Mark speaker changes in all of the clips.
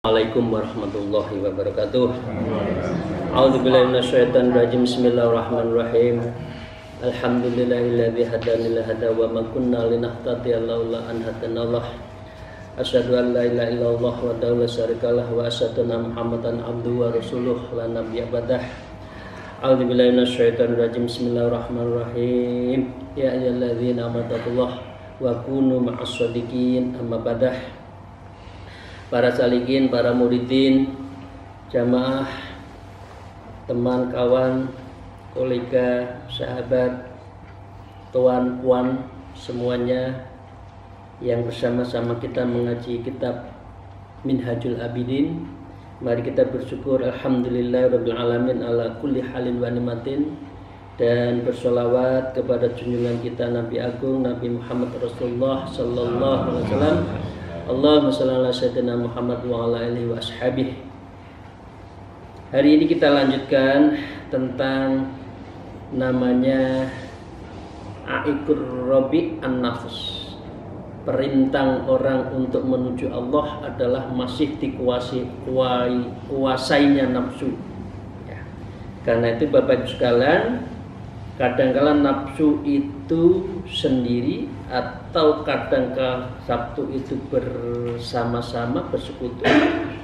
Speaker 1: Assalamualaikum warahmatullahi wabarakatuh. A'udzubillahi minasyaitonir rajim. Bismillahirrahmanirrahim. Alhamdulillahilladzi hadana lil hada wa ma kunna linahtadiya laula an hadanallah. Asyhadu an la ilaha illallah wa la syarikalah wa asyhadu anna Muhammadan abduhu wa rasuluh la nabiyya ba'dah. A'udzubillahi minasyaitonir rajim. Bismillahirrahmanirrahim. Ya ayyuhalladzina amanu taqullaha wa kunu ma'as shadiqin. Amma ba'dah. Para salikin, para muridin, jamaah, teman, kawan, kolega, sahabat, tuan, puan, semuanya yang bersama-sama kita mengaji kitab Minhajul Abidin. Mari kita bersyukur alhamdulillahirabbil alamin ala kulli halin wa nimatin, dan bersolawat kepada junjungan kita Nabi Agung Nabi Muhammad Rasulullah sallallahu alaihi wasallam. Allahumma shalli ala sayyidina Muhammad wa ala alihi wa ashabihi. Hari ini kita lanjutkan tentang namanya Aikur Rabi an-Nafs. Perintah orang untuk menuju Allah adalah masih kuasainya nafsu. Ya. Karena itu Bapak Ibu sekalian, kadang-kala nafsu itu sendiri atau kadang-kala Sabtu itu bersama-sama bersekutu,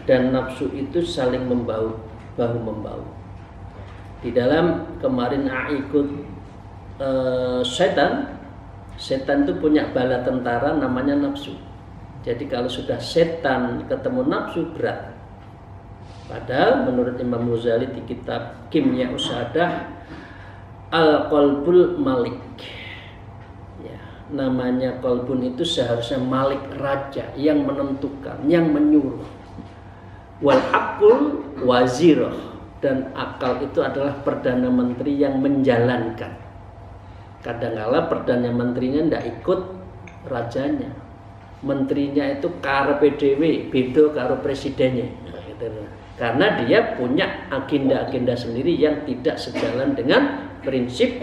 Speaker 1: dan nafsu itu saling membaur, bahu membahu. Di dalam kemarin ikut setan itu punya bala tentara namanya nafsu. Jadi kalau sudah setan ketemu nafsu berat. Padahal menurut Imam Ghazali di kitab Kimya Usadah Al-Qalbul Malik, ya, namanya qalbun itu seharusnya malik, raja yang menentukan, yang menyuruh. Wal aqul wazirah, dan akal itu adalah perdana menteri yang menjalankan. Kadang-kala perdana menterinya tidak ikut rajanya, menterinya itu karepe dhewe, beda karo presidennya. Nah, gitu. Karena dia punya agenda-agenda sendiri yang tidak sejalan dengan prinsip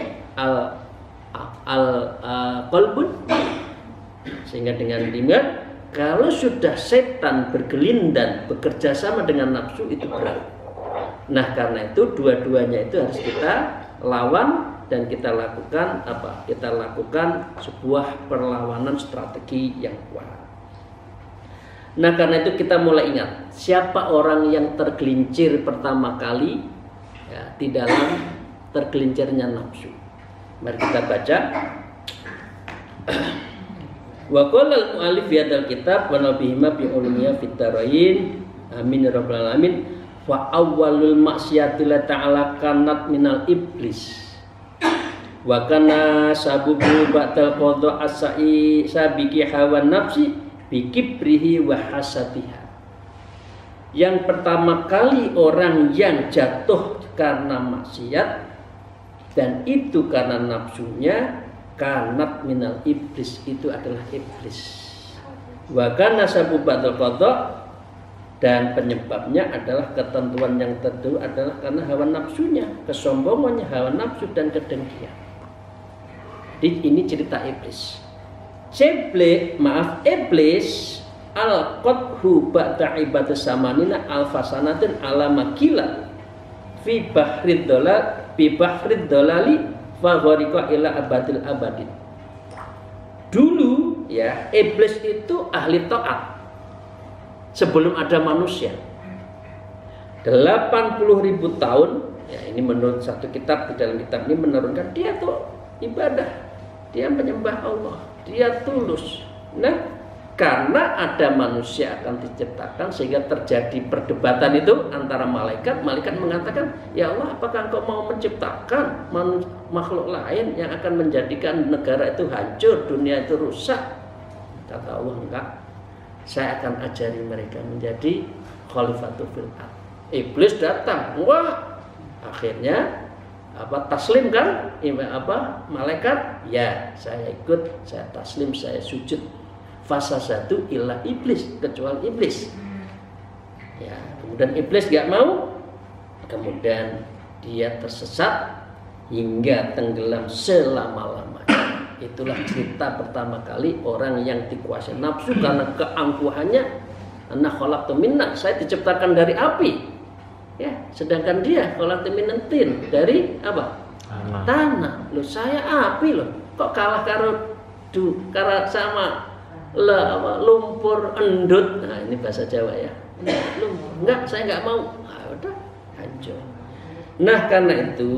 Speaker 1: qalbun. Sehingga dengan demikian, kalau sudah setan bergelindan bekerja sama dengan nafsu, itu berat. Nah, karena itu dua-duanya itu harus kita lawan, dan kita lakukan apa? Kita lakukan sebuah perlawanan strategi yang kuat. Nah, karena itu kita mulai ingat siapa orang yang tergelincir pertama kali, ya, di dalam tergelincirnya nafsu. Mari kita baca. Wa qala al-mu'allif fi hadzal kitab wa nabihima bi ulumiyya fit darain. Amin ya rabbal alamin. Wa awwalul maksiyati la ta'ala kanat minal iblis. Wa kana sabubu ba'dal qadha as-sa'i sabiki hawan nafsi bi kibrihi wa hasadiha. Yang pertama kali orang yang jatuh karena maksiat, dan itu karena nafsunya, kanat minal iblis, itu adalah iblis. Wa kana sabu ba'dal qadha, dan penyebabnya adalah ketentuan yang tertentu adalah karena hawa nafsunya, kesombongannya, hawa nafsu dan kedengkian. Ini cerita iblis. Iblis al-qadhu ba'da ibadah samanina al-fasanatin ala makila fi bahrid dolali fa ghariqa ila abadil abadin. Dulu ya, iblis itu ahli taat sebelum ada manusia. 80.000 tahun, ya, ini menurut satu kitab, di dalam kitab ini menurunkan dia tuh ibadah, dia menyembah Allah, dia tulus. Nah, karena ada manusia akan diciptakan, sehingga terjadi perdebatan itu antara malaikat. Malaikat mengatakan, ya Allah, apakah engkau mau menciptakan makhluk lain yang akan menjadikan negara itu hancur, dunia itu rusak? Kata Allah, enggak, saya akan ajari mereka menjadi khalifatul fil ardh. Iblis datang, wah, akhirnya taslim kan? Malaikat? Ya, saya ikut, saya taslim, saya sujud. Fasasadu illa iblis, kecuali iblis. Ya, kemudian iblis gak mau, kemudian dia tersesat hingga tenggelam selama-lamanya. Itulah cerita pertama kali orang yang dikuasai nafsu karena keangkuhannya. Ana khalaqtu minna, saya diciptakan dari api. Ya, sedangkan dia khalaqtu minan tin, dari apa? Tanah. Loh, saya api loh. Kok kalah karo sama lumpur endut. Nah, ini bahasa Jawa ya. Enggak, saya enggak mau. Ah, udah, hancur. Nah, karena itu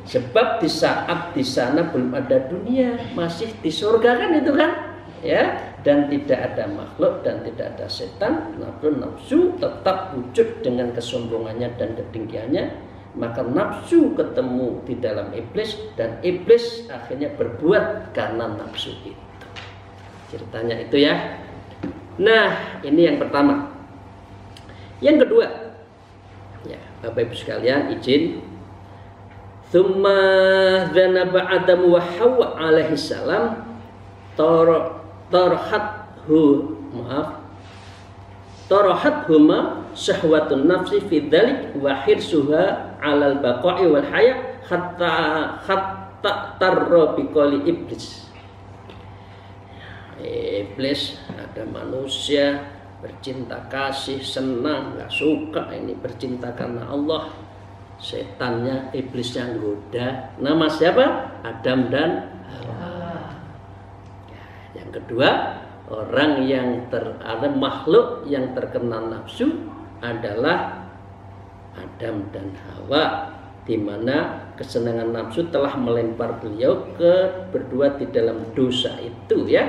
Speaker 1: sebab di saat di sana belum ada dunia, masih di surga kan itu kan, ya, dan tidak ada makhluk dan tidak ada setan, nafsu tetap wujud dengan kesombongannya dan kedengkiannya, maka nafsu ketemu di dalam iblis dan iblis akhirnya berbuat karena nafsu itu. Ceritanya itu ya. Nah, ini yang pertama. Yang kedua, ya, Bapak Ibu sekalian, izin. Tsumma dzanaba Adam wa Hawa alaihi salam tarahathuma syahwatun nafsi fi dzalik wa hirsuha 'alal baqa'i wal haya hatta tarra biqali iblis. Iblis, ada manusia bercinta kasih, senang, nggak suka ini bercinta karena Allah. Setannya, iblisnya goda. Nama siapa? Adam dan Hawa. Yang kedua, orang yang ada makhluk yang terkena nafsu adalah Adam dan Hawa, di mana kesenangan nafsu telah melempar beliau berdua di dalam dosa itu ya.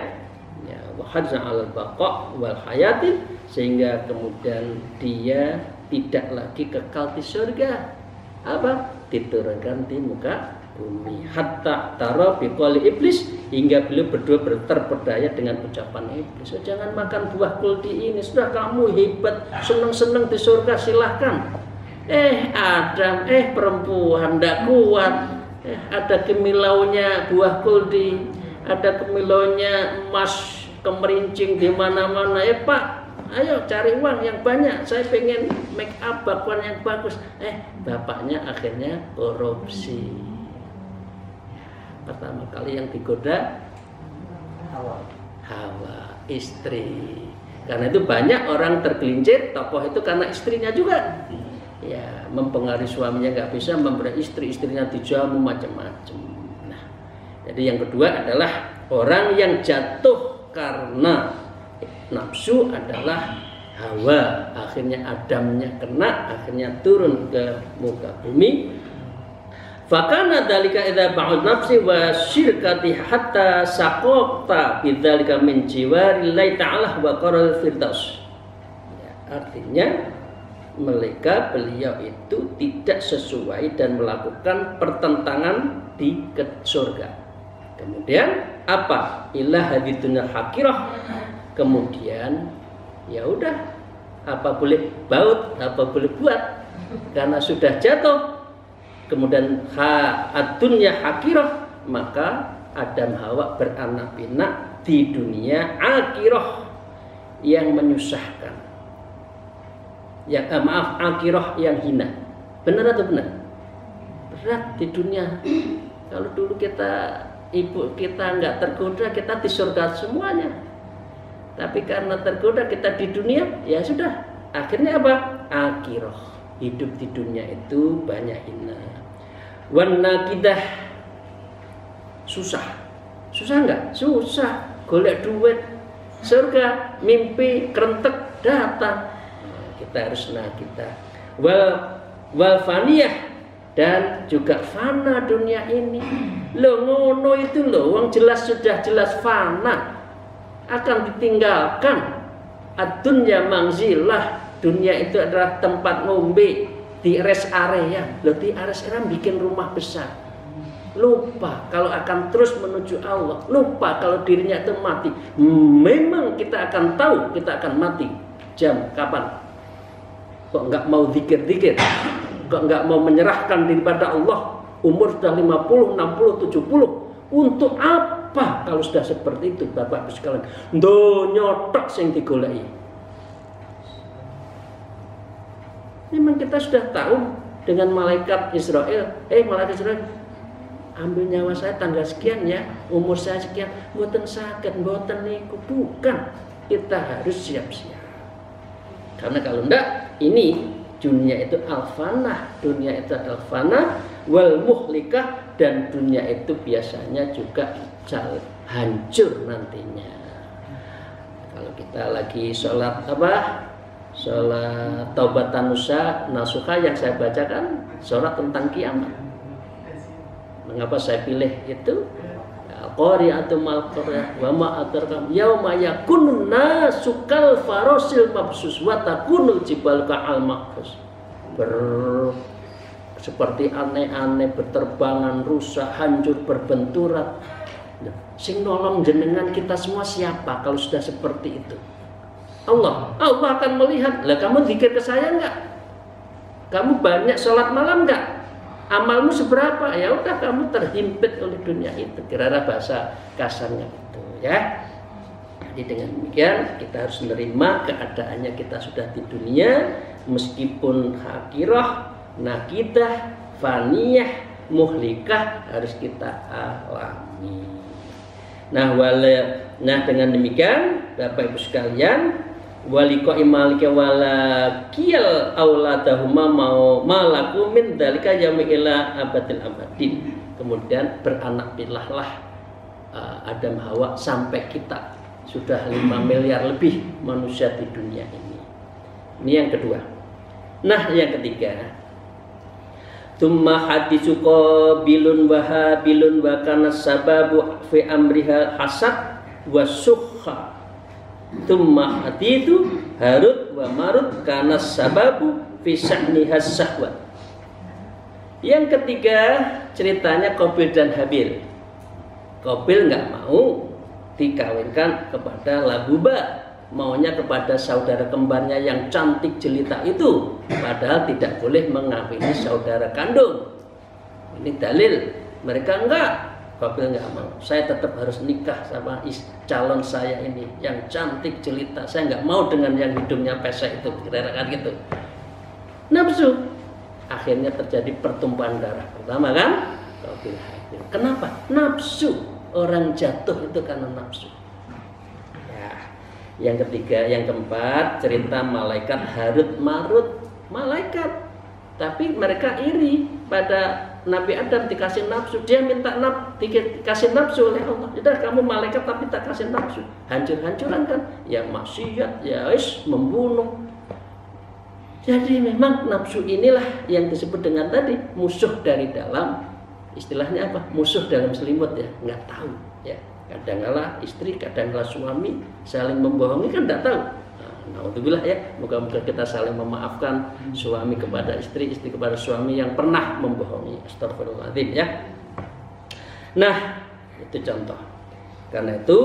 Speaker 1: Ya, wahadza 'alal baqa' wal hayati, sehingga kemudian dia tidak lagi kekal di surga. Apa? Diturunkan di muka bumi. Hatta taro biqali iblis, hingga beliau berdua terpedaya dengan ucapan iblis. So, jangan makan buah kuldi ini, sudah kamu hebat, seneng-seneng di surga, silahkan. Adam, perempuan ndak kuat. Ada kemilaunya buah kuldi, ada kemilaunya emas kemerincing di mana-mana. Pak, ayo cari uang yang banyak, saya pengen make up bakwan yang bagus. Bapaknya akhirnya korupsi. Pertama kali yang digoda Hawa, istri. Karena itu banyak orang tergelincir tokoh itu karena istrinya juga. Ya, mempengaruhi suaminya nggak bisa, memberi istrinya dijamu macam-macam. Nah, jadi yang kedua adalah orang yang jatuh karena nafsu adalah Hawa. Akhirnya Adamnya kena, akhirnya turun ke muka bumi. Fakana dalika idza ba'ud nafsi wa syirkati hatta saqata bidzalika min jiwarillahi ta'ala wa qaral firdaus. Ya, artinya beliau itu tidak sesuai dan melakukan pertentangan di surga. Kemudian apa? Ilah haditunya hakirah. Kemudian ya udah, apa boleh baut, apa boleh buat, karena sudah jatuh. Kemudian adunya hakirah, maka Adam Hawa beranak pinak di dunia akirah yang menyusahkan. Akirah yang hina. Benar atau benar? Berat di dunia. Kalau dulu ibu kita nggak tergoda, kita di surga semuanya. Tapi karena tergoda kita di dunia, ya sudah. Akhirnya apa? Akirah. Hidup di dunia itu banyak hina. Wan nakidah, susah. Susah nggak? Susah. Golek duit, surga, mimpi, kerentek, datang. Kita harus nakidah. Wal faniyah, dan juga fana dunia ini. Lo ngono itu lo, wong jelas sudah jelas fana, akan ditinggalkan. Ad-dunya manzilah, dunia itu adalah tempat ngombe di rest area. Lo di rest area bikin rumah besar. Lupa kalau akan terus menuju Allah. Lupa kalau dirinya itu mati. Memang kita akan tahu kita akan mati. Jam kapan? Kok nggak mau zikir-zikir? Kok nggak mau menyerahkan diri pada Allah umur sudah 50, 60, 70. Untuk apa kalau sudah seperti itu, Bapak Ibu sekalian? Donya tok sing digoleki. Memang kita sudah tahu dengan malaikat Israel, malaikat Israel, ambil nyawa saya tanggal sekian ya, umur saya sekian, mboten saged, mboten niku. Bukan, kita harus siap-siap. Karena kalau enggak, ini dunia itu al-fanah, dunia itu adalah fana, wal muhlikah, dan dunia itu biasanya juga hancur nantinya. Kalau kita lagi sholat sholat taubatan nasuha yang saya bacakan, sholat tentang kiamat. Mengapa saya pilih itu? Qari'atu mal qari'ah wa ma adraka yauma yakunun nasu kal farasil mabsus wa takunul jibal ka'al maqfus. Seperti aneh-aneh, berterbangan, rusak, hancur, berbenturan. Sing nolong jenengan kita semua siapa kalau sudah seperti itu? Allah akan melihat. Lah kamu zikir ke saya enggak? Kamu banyak sholat malam enggak? Amalmu seberapa? Ya udah, kamu terhimpit oleh dunia itu. Kira-kira bahasa kasarnya itu ya. Jadi dengan demikian kita harus menerima keadaannya kita sudah di dunia, meskipun hakirah, nakidah, faniyah, muhlikah harus kita alami. Nah dengan demikian Bapak Ibu sekalian, waliko imalika wala kiyal auladahuma mau malaku min dalika yamila abadil abadin. Kemudian beranak pilahlah Adam Hawa sampai kita sudah 5 miliar lebih manusia di dunia ini. Ini yang kedua. Nah yang ketiga, Tumma hadisu qabilun wa habilun wa kana sababu fi amriha hasad wa sukha. Tumma hadisu Harut wa Marut kana sababu fi sya'niha sahwa. Yang ketiga ceritanya Qabil dan Habil. Qabil nggak mau dikawinkan kepada Labuba, maunya kepada saudara kembarnya yang cantik jelita itu, padahal tidak boleh mengawini saudara kandung. Ini dalil. Mereka enggak, Qabil enggak mau. Saya tetap harus nikah sama calon saya ini yang cantik jelita. Saya enggak mau dengan yang hidungnya pesek itu, kira-kira gitu. Nafsu. Akhirnya terjadi pertumpahan darah. Pertama kan Qabil Habil. Kenapa? Nafsu. Orang jatuh itu karena nafsu. Yang ketiga, yang keempat, cerita malaikat Harut Marut. Malaikat, tapi mereka iri pada Nabi Adam dikasih nafsu. Dia minta dikasih nafsu oleh Allah. Sudah, kamu malaikat tapi tak kasih nafsu. Hancur-hancuran kan? Yang maksiat, ya membunuh. Jadi memang nafsu inilah yang disebut dengan tadi musuh dari dalam. Istilahnya apa? Musuh dalam selimut ya, nggak tahu ya. Kadang-kala istri, kadang-kala suami saling membohongi kan tidak tahu. Naudzubillah ya, moga-moga kita saling memaafkan, suami kepada istri, istri kepada suami yang pernah membohongi. Astagfirullahaladzim ya. Nah, itu contoh. Karena itu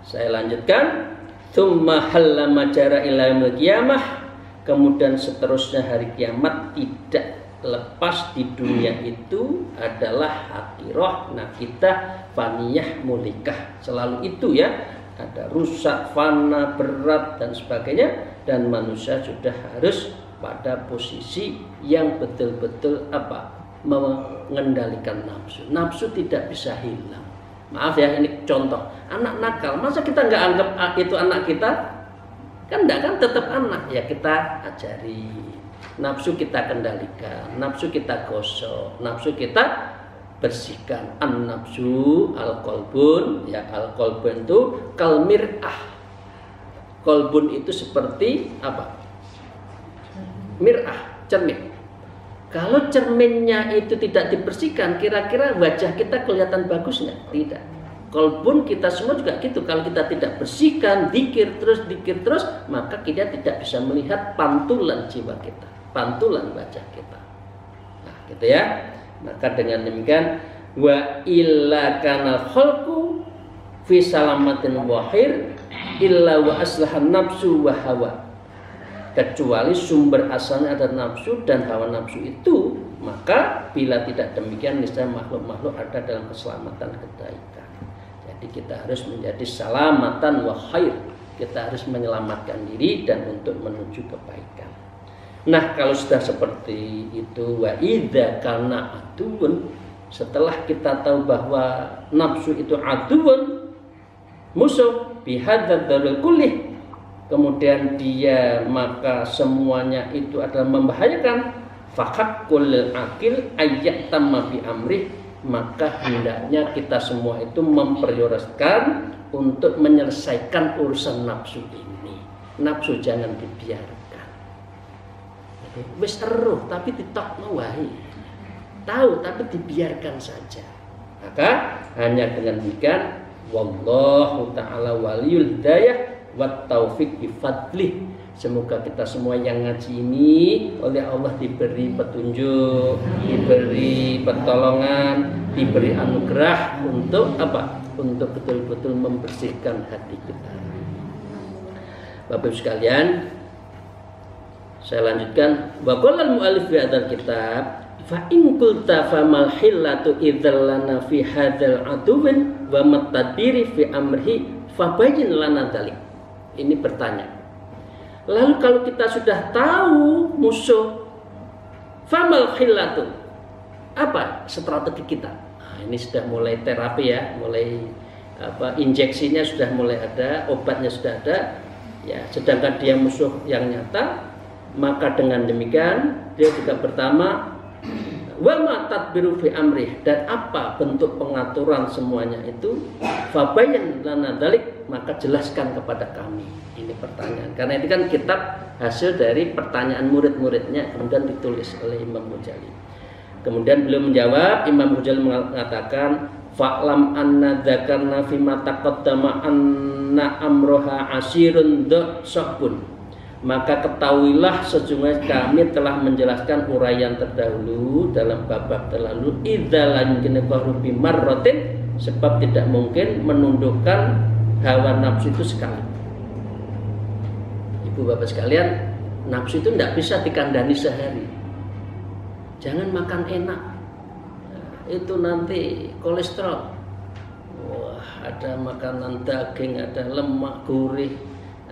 Speaker 1: saya lanjutkan. Tsumma hallama jara ila yaumil qiyamah. Kemudian seterusnya hari kiamat tidak lepas di dunia itu adalah hakirah, nakidah, faniyah, mulikah. Selalu itu ya, ada rusak, fana, berat dan sebagainya. Dan manusia sudah harus pada posisi yang betul-betul mengendalikan nafsu. Nafsu tidak bisa hilang. Maaf ya, ini contoh. Anak nakal, masa kita nggak anggap itu anak kita? Kan enggak, kan tetap anak. Ya kita ajari. Nafsu kita kendalikan, nafsu kita gosok, nafsu kita bersihkan. An-nafsu al-qalbun, ya al-qalbun itu kalmir'ah. Qalbun itu seperti apa? Mir'ah, cermin. Kalau cerminnya itu tidak dibersihkan, kira-kira wajah kita kelihatan bagus nggak? Tidak. Qalbun kita semua juga gitu. Kalau kita tidak bersihkan, dikir terus, maka kita tidak bisa melihat pantulan jiwa kita, pantulan wajah kita. Nah, gitu ya. Maka dengan demikian wa illa kana khalqu fi salamatin wahir illa wa aslahan nafsu wa hawa. Kecuali sumber asalnya ada nafsu dan hawa nafsu itu maka bila tidak demikian niscaya makhluk-makhluk ada dalam keselamatan kebaikan. Jadi kita harus menjadi salamatan wa khair. Kita harus menyelamatkan diri dan untuk menuju kebaikan. Nah, kalau sudah seperti itu, wa idza kana aduun, setelah kita tahu bahwa nafsu itu aduun, musuh, bihadzal darul kullih, kemudian dia maka semuanya itu adalah membahayakan, fahaqqul akil ayyatamma bi amrih, maka hendaknya kita semua itu memprioritaskan untuk menyelesaikan urusan nafsu ini. Nafsu jangan dibiarkan. Wis eruh tapi ditokno wae. Tahu tapi dibiarkan saja. Maka hanya dengan demikian wallahu taala waliyul hidayah wat taufik bi fadlih. Semoga kita semua yang ngaji ini oleh Allah diberi petunjuk, diberi pertolongan, diberi anugerah untuk apa? Untuk betul-betul membersihkan hati kita. Bapak Ibu sekalian, saya lanjutkan. Wa qala al-mu'allif fi hadzal kitab, fa in qulta famal hillatu idzal lana fi hadzal aduwin wa matadbiri fi amrihi fabayyin lana dzalik. Ini bertanya. Lalu kalau kita sudah tahu musuh, famal khillatu, apa strategi kita? Nah, ini sudah mulai terapi ya, mulai injeksinya sudah mulai ada, obatnya sudah ada. Ya, sedangkan dia musuh yang nyata, maka dengan demikian dia juga pertama wa ma tadbiru fi amrih, dan apa bentuk pengaturan semuanya itu, fabayyin lana dzalik, maka jelaskan kepada kami. Ini pertanyaan, karena ini kan kitab hasil dari pertanyaan murid-muridnya kemudian ditulis oleh Imam Ghazali. Kemudian beliau menjawab, Imam Ghazali mengatakan fa'lam anna dzakarna fi ma taqaddama anna amroha asirun sabun, maka ketahuilah sesungguhnya kami telah menjelaskan uraian terdahulu dalam bab-bab terlalu idza lam yunqaru bi marratin, sebab tidak mungkin menundukkan hawa nafsu itu sekali. Ibu bapak sekalian, nafsu itu tidak bisa dikandani sehari. Jangan makan enak, itu nanti kolesterol. Wah, ada makanan daging, ada lemak gurih,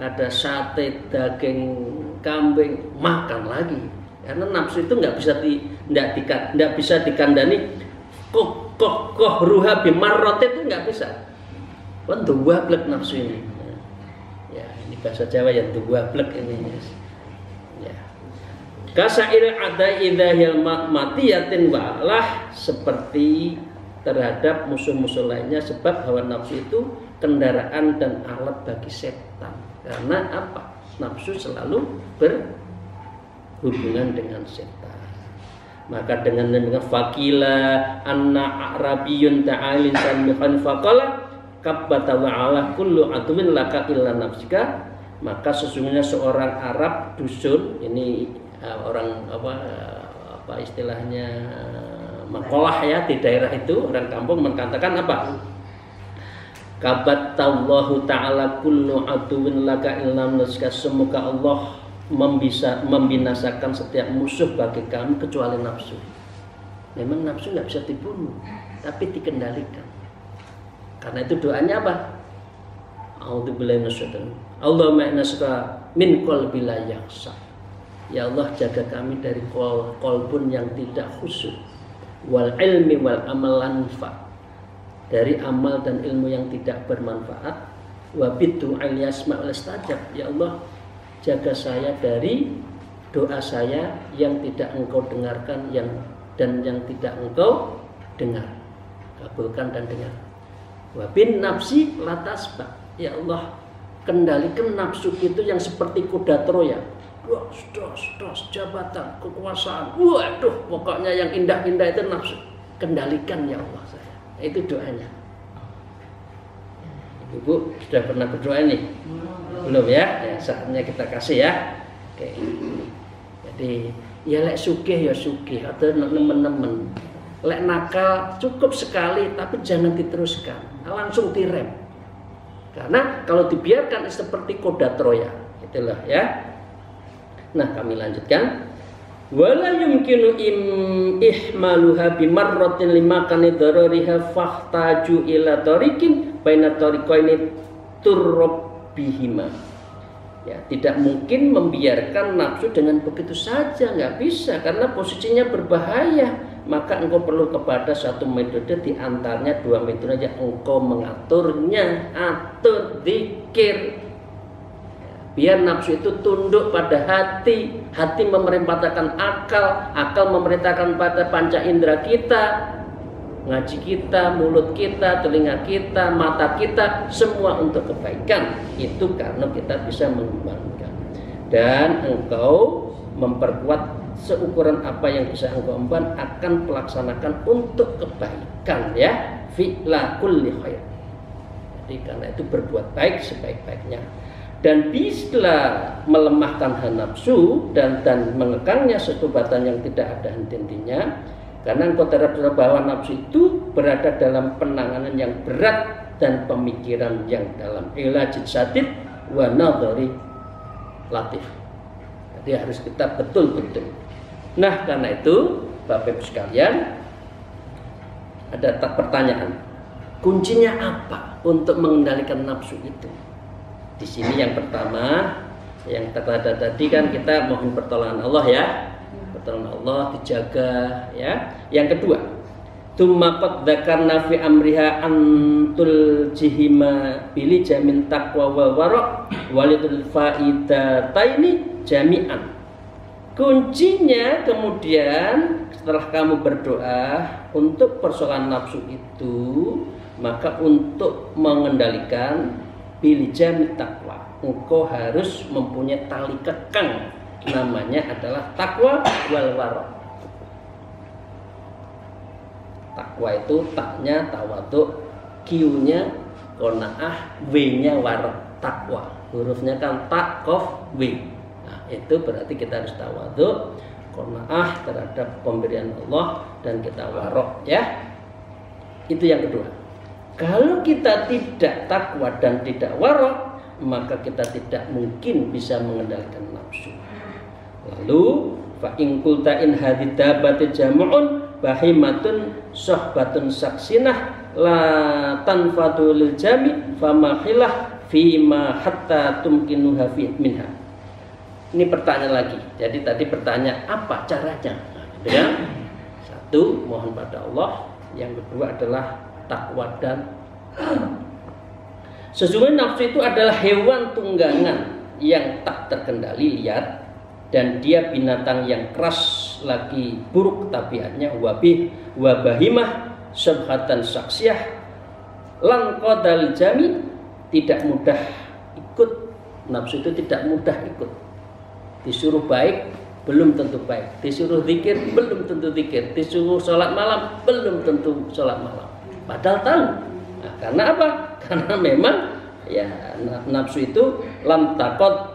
Speaker 1: ada sate daging kambing, makan lagi. Karena nafsu itu nggak bisa dikandani. Koh ruha bimarrot itu nggak bisa. Kan dua blek nafsu ini. Ya, ini bahasa Jawa ya, dua blek ini. Ya. Kasail ada idahil matiyatin wa'alah, seperti terhadap musuh-musuh lainnya, sebab hawa nafsu itu kendaraan dan alat bagi setan. Karena apa? Nafsu selalu berhubungan dengan setan. Maka dengan fakila anna a'rabiyun ta'alin sanmihan faqala kabbata wa'ala kullu atumin laka illa nafsika, maka sesungguhnya seorang Arab dusun, ini orang apa istilahnya makolah ya di daerah itu, orang kampung mengatakan apa? Kabatallahu ta'ala kullu aduwin laka illa nafsika, semoga Allah membinasakan setiap musuh bagi kami kecuali nafsu. Memang nafsu nggak bisa dibunuh, tapi dikendalikan. Karena itu doanya apa? A'udzubillahi minasyaitonir rajim. Allahumma innas'aluka min qalbi la yakhsha. Ya Allah, jaga kami dari qalbun yang tidak khusyuk, wal ilmi wal amal lanfa, dari amal dan ilmu yang tidak bermanfaat, wa bidu al yasma' wal istajab. Ya Allah, jaga saya dari doa saya yang tidak engkau dengarkan dan yang tidak engkau dengar. Kabulkan dan dengar. Wa bin nafsi latasba. Ya Allah, kendalikan nafsu itu yang seperti kuda Troya. Dos, jabatan, kekuasaan. Waduh, pokoknya yang indah-indah itu nafsu. Kendalikan ya Allah saya. Itu doanya. Ibu sudah pernah berdoa ini? Belum ya? Saatnya kita kasih ya. Oke. Jadi ya lek sugih ya sugih, atau nemen-nemen. Lek nakal cukup sekali tapi jangan diteruskan, langsung direm. Karena kalau dibiarkan seperti kuda Troya, itulah ya. Nah, kami lanjutkan. wala yumkinu ihmaluha bimarratin limakani darariha fahtaju ila tariqin baina tariqaini turrabbihima. Ya, tidak mungkin membiarkan nafsu dengan begitu saja, nggak bisa, karena posisinya berbahaya. Maka engkau perlu kepada satu metode, di antaranya dua metode yang engkau mengaturnya. Atur zikir, biar nafsu itu tunduk pada hati, hati memerintahkan akal, akal memerintahkan pada panca indera kita, ngaji kita, mulut kita, telinga kita, mata kita, semua untuk kebaikan. Itu karena kita bisa mengembangkan. Dan engkau memperkuat seukuran apa yang bisa engkau emban, akan pelaksanakan untuk kebaikan, ya, fi'la kulli khair. Jadi karena itu berbuat baik sebaik-baiknya. Dan bisa melemahkan hawa nafsu dan mengekangnya setubatan yang tidak ada henti-hentinya, karena engkau terhadap bahwa nafsu itu berada dalam penanganan yang berat dan pemikiran yang dalam, ilajid sadid wa nadhari latif. Jadi harus kita betul-betul. Nah, karena itu Bapak Ibu sekalian, ada pertanyaan, kuncinya apa untuk mengendalikan nafsu itu? Di sini yang pertama, yang tadi kan kita mohon pertolongan Allah, ya, pertolongan Allah, dijaga, ya. Yang kedua, tsumma qad dzakarna fi amriha antul jihima bili jamin taqwa wal wara walidul faidataini jami'an. Kuncinya kemudian setelah kamu berdoa untuk persoalan nafsu itu, maka untuk mengendalikan bilijami takwa, engkau harus mempunyai tali kekang, namanya adalah takwa wal wara. Takwa itu taknya tawadhu, q-nya qanaah, w-nya wara, takwa. Hurufnya kan tak, qaf, w. Nah, itu berarti kita harus tawadhu, qanaah terhadap pemberian Allah, dan kita warok, ya. Itu yang kedua. Kalau kita tidak takwa dan tidak warok, maka kita tidak mungkin bisa mengendalikan nafsu. Lalu fa in qulta in hadidabati jam'un bahimatun sohbatun saksinah la tanfadu lil jami fama khilah fima hatta tumkinuha minha. Ini pertanyaan lagi. Jadi tadi pertanyaan apa caranya? Nah, ya. Satu, mohon pada Allah. Yang kedua adalah takwa dan sesungguhnya nafsu itu adalah hewan tunggangan yang tak terkendali, liar, dan dia binatang yang keras lagi buruk tabiatnya, wabahimah syabhatan saksiyah lan qadal jami, tidak mudah ikut. Nafsu itu tidak mudah ikut. Disuruh baik belum tentu baik, disuruh zikir belum tentu zikir, disuruh sholat malam belum tentu sholat malam, padahal tahu. Nah, karena apa? Karena memang ya nafsu itu lam taqad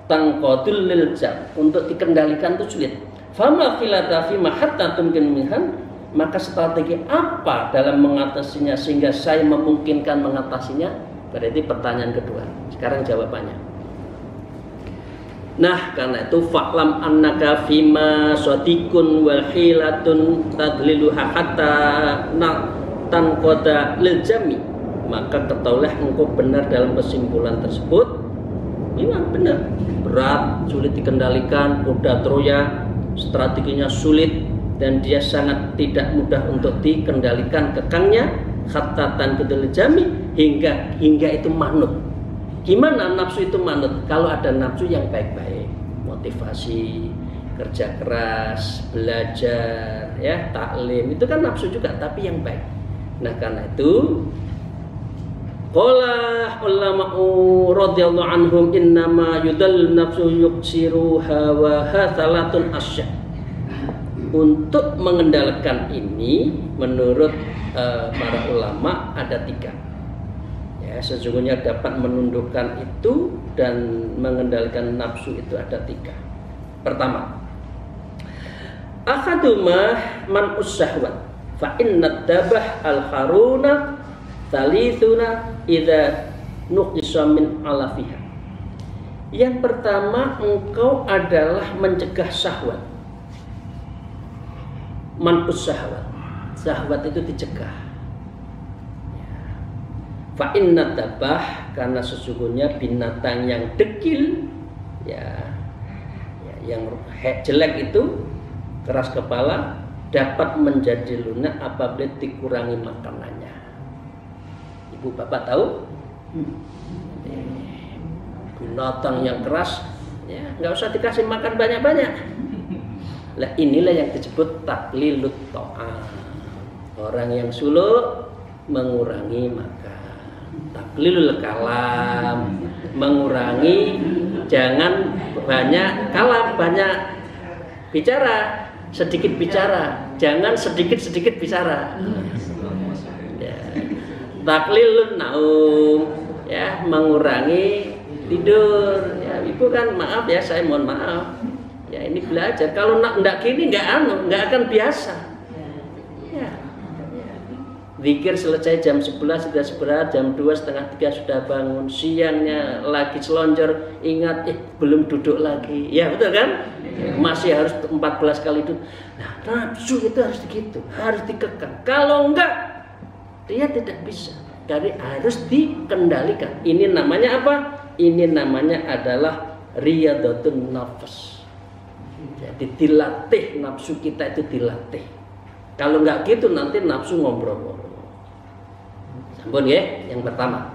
Speaker 1: tangqadul lil jam, untuk dikendalikan itu sulit. Fama filata fi hatta tumkin minhan, maka strategi apa dalam mengatasinya sehingga saya memungkinkan mengatasinya? Berarti pertanyaan kedua. Sekarang jawabannya. Nah, karena itu fa'lam annaka fima sadiqun wal hilatun tadliluha hatta tanqada lil jami, maka ketahuilah engkau benar dalam kesimpulan tersebut. Memang benar, berat, sulit dikendalikan, kuda Troya, strateginya sulit, dan dia sangat tidak mudah untuk dikendalikan kekangnya, hatta tanqada lil jami, hingga itu manut. Gimana nafsu itu manut? Kalau ada nafsu yang baik-baik, motivasi, kerja keras, belajar, ya, taklim, itu kan nafsu juga, tapi yang baik. Nah, karena itu qala ulama'u radhiyallahu anhum innama yudal nafsu yuksiruha wa hathalatun asya. Untuk mengendalikan ini menurut para ulama ada 3. Ya, sesungguhnya dapat menundukkan itu dan mengendalikan nafsu itu ada 3. Pertama, akadumah man usyahwat fa inna dabah al haruna thalithuna idza nuqisa min alafiha. Yang pertama, engkau adalah mencegah syahwat. Manpus syahwat. Syahwat itu dicegah. Fa inna tabah, karena sesungguhnya binatang yang dekil, yang jelek itu, keras kepala, dapat menjadi lunak apabila dikurangi makanannya. Ibu bapak tahu? Binatang yang keras, nggak usah dikasih makan banyak-banyak. Lah inilah yang disebut taklilut ta'am. Orang yang suluk mengurangi makan. Taklilul kalam, mengurangi, jangan banyak kalam, banyak bicara, sedikit bicara, jangan sedikit bicara. Taklilun naum, mengurangi tidur. Ibu kan maaf saya mohon maaf. Ini belajar. Kalau enggak gini enggak akan biasa. Zikir selesai jam 11 sudah istirahat, jam 2 setengah 3 sudah bangun, siangnya lagi selonjor, ingat belum duduk lagi. Ya betul kan? Masih harus 14 kali duduk. Nah, nafsu itu harus begitu, harus dikekang. Kalau enggak, dia tidak bisa. Jadi harus dikendalikan. Ini namanya apa? Ini namanya adalah riyadhatun nafs. Jadi dilatih, nafsu kita itu dilatih. Kalau enggak gitu nanti nafsu ngobrol-ngobrol. Sambung ya, yang pertama.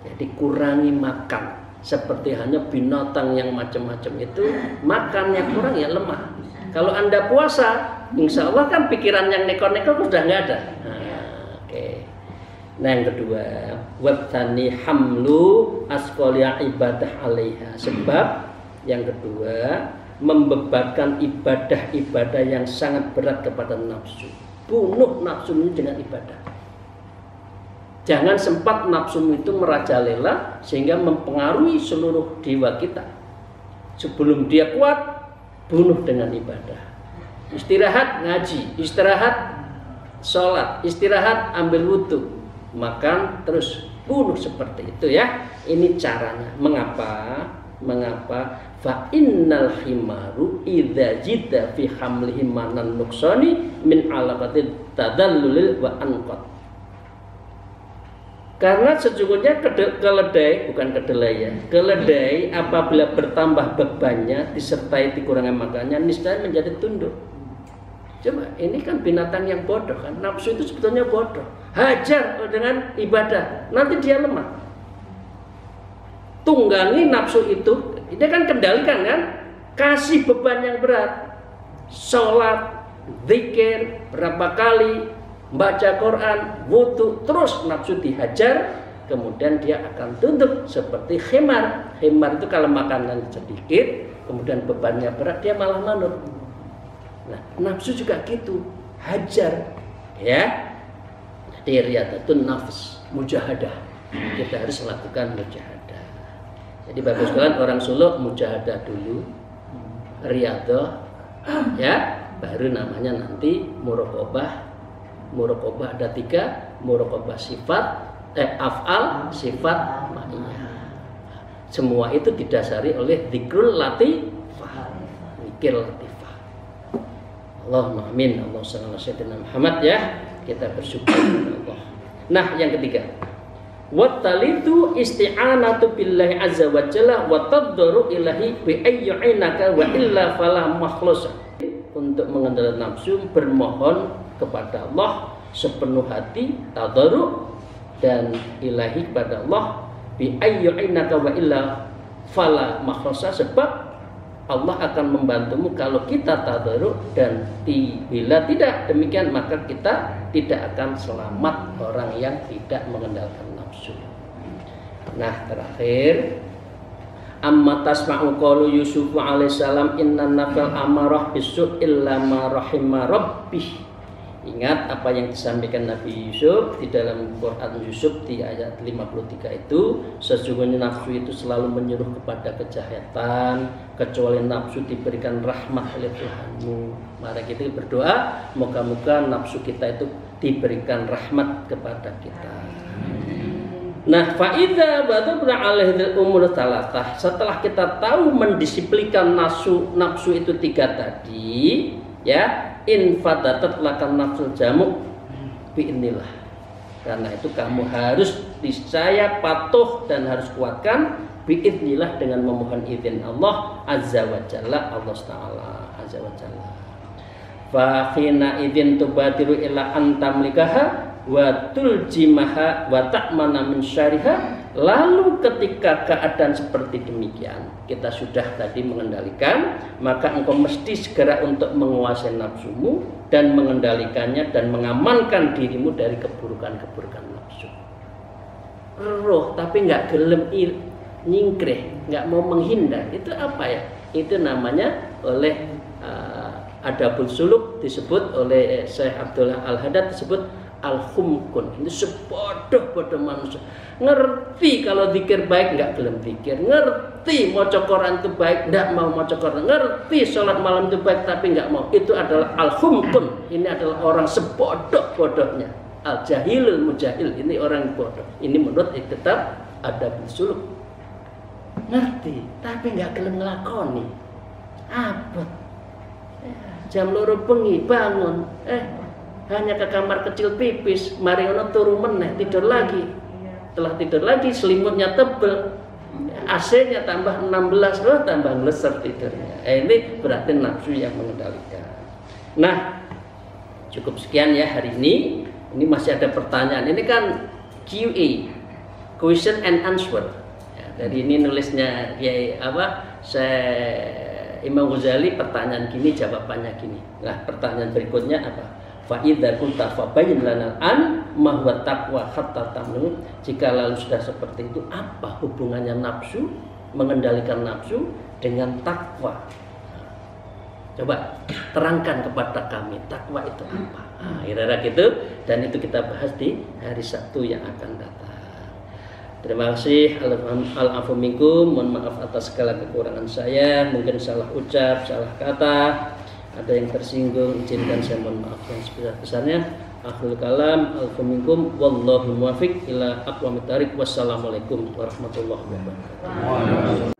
Speaker 1: Jadi kurangi makan. Seperti hanya binatang yang macam-macam itu, makannya kurang ya lemah. Kalau Anda puasa, insya Allah kan pikiran yang neko-neko sudah nggak ada. Nah, yang kedua, wattani hamlu asqaliya ibadah alaiha. Sebab yang kedua, membebankan ibadah-ibadah yang sangat berat kepada nafsu. Bunuh nafsumu dengan ibadah. Jangan sempat nafsumu itu merajalela sehingga mempengaruhi seluruh jiwa kita. Sebelum dia kuat, bunuh dengan ibadah. Istirahat ngaji, istirahat sholat, istirahat ambil wudu, makan terus, bunuh seperti itu ya. Ini caranya. Mengapa? Fa innal himaru idza jidda fi hamlihi manan nuqsani min alaqatit tadallulil wa anqat. Karena sesungguhnya keledai, bukan kedelai ya, keledai apabila bertambah bebannya disertai dikurangi makannya, niscaya menjadi tunduk. Coba, ini kan binatang yang bodoh kan, nafsu itu sebetulnya bodoh. Hajar dengan ibadah, nanti dia lemah. Tunggangi nafsu itu, dia kan kendalikan kan, kasih beban yang berat, sholat, zikir berapa kali, baca Quran, wudu, terus nafsu dihajar, kemudian dia akan tunduk seperti khimar. Khimar itu kalau makanan sedikit, kemudian bebannya berat, dia malah manut. Nah, nafsu juga gitu, hajar, ya. Jadi riyadhatun nafs, mujahadah. Kita harus melakukan mujahadah. Jadi bagus sekali orang suluk mujahadah dulu, riyadah, ya, baru namanya nanti muraqabah. Muraqabah ada 3, muraqabah sifat, af'al, sifat, ma'iyah. Semua itu didasari oleh dzikrul latifah, zikir latifah. Allahumma amin. Allahumma shalli ala sayyidina Muhammad ya. Kita bersyukur kepada Allah. Nah, yang ketiga, wattalitu isti'anatu billahi azza wa jalla wa tadharu ilahi bi ayyinaka wa illa fala makhlusa. Untuk mengendalikan nafsu, bermohon kepada Allah sepenuh hati, tadarru dan ilahi kepada Allah bi ayyinaka wa illa fala makhlusa. Sebab Allah akan membantumu kalau kita tadarru, dan bila tidak demikian maka kita tidak akan selamat orang yang tidak mengendalikan nafsu. Nah, terakhir, amma tasma'u qalu Yusuf alaihissalam inna nafal amarah bisu illa ma rahimah rabbih. Ingat apa yang disampaikan Nabi Yusuf di dalam Quran Yusuf di ayat 53 itu, sesungguhnya nafsu itu selalu menyuruh kepada kejahatan kecuali nafsu diberikan rahmat oleh Tuhanmu. Mari kita berdoa moga-moga nafsu kita itu diberikan rahmat kepada kita. Nah, faida badabna alaihil umur talatah. Setelah kita tahu mendisiplinkan nafsu itu 3 tadi, ya, in fadatat lakan nafsul jamuk bi'inillah. Karena itu kamu harus niscaya patuh dan harus kuatkan bi'idnillah dengan memohon izin Allah azza wa jalla, Allah taala azza wa jalla. Fa khina idzin tubadiru ila antamlikaha wa tuljimaha wa ta'mana min syariha. Lalu ketika keadaan seperti demikian, kita sudah tadi mengendalikan, maka engkau mesti segera untuk menguasai nafsumu dan mengendalikannya dan mengamankan dirimu dari keburukan-keburukan nafsu. Roh tapi nggak gelem nyingkreh, nggak mau menghindar, itu apa ya? Itu namanya oleh Adabul Suluk disebut oleh Syekh Abdullah Al-Haddad disebut al-khumkun. Ini sebodoh-bodoh manusia. Ngerti kalau zikir baik nggak gelem zikir, ngerti mau Quran itu baik nggak mau Quran, ngerti sholat malam itu baik tapi nggak mau. Itu adalah al-khumkun. Ini adalah orang sebodoh-bodohnya. Al-jahilul mujahil. Ini orang bodoh. Ini menurut kitab Adabul Suluk. Ngerti tapi nggak gelem ngelakoni. Apa? Jam 2 bengi bangun, hanya ke kamar kecil pipis, mari ngono turu meneh tidur lagi. Setelah tidur lagi selimutnya tebel, AC-nya tambah 16, tambah ngeleser tidurnya. Ini berarti nafsu yang mengendalikan. Nah, cukup sekian ya hari ini. Ini masih ada pertanyaan. Ini kan QA, question and answer. Ya, dari ini nulisnya Imam Ghazali, pertanyaan gini, jawabannya gini. Nah, pertanyaan berikutnya apa? Fa idza kunta fabayyin lana an ma huwa taqwa hatta tamnu. Jika lalu sudah seperti itu, apa hubungannya nafsu, mengendalikan nafsu dengan takwa? Coba terangkan kepada kami, takwa itu apa? Nah, kira-kira gitu, dan itu kita bahas di hari Sabtu yang akan datang. Terima kasih. Al-afu minkum. Mohon maaf atas segala kekurangan saya. Mungkin salah ucap, salah kata, ada yang tersinggung, izinkan saya mohon maaf yang sebesar-besarnya. Akhirul kalam. Al-afu minkum. Wallahu muwaffiq ila aqwamit thariq. Wassalamualaikum warahmatullahi wabarakatuh.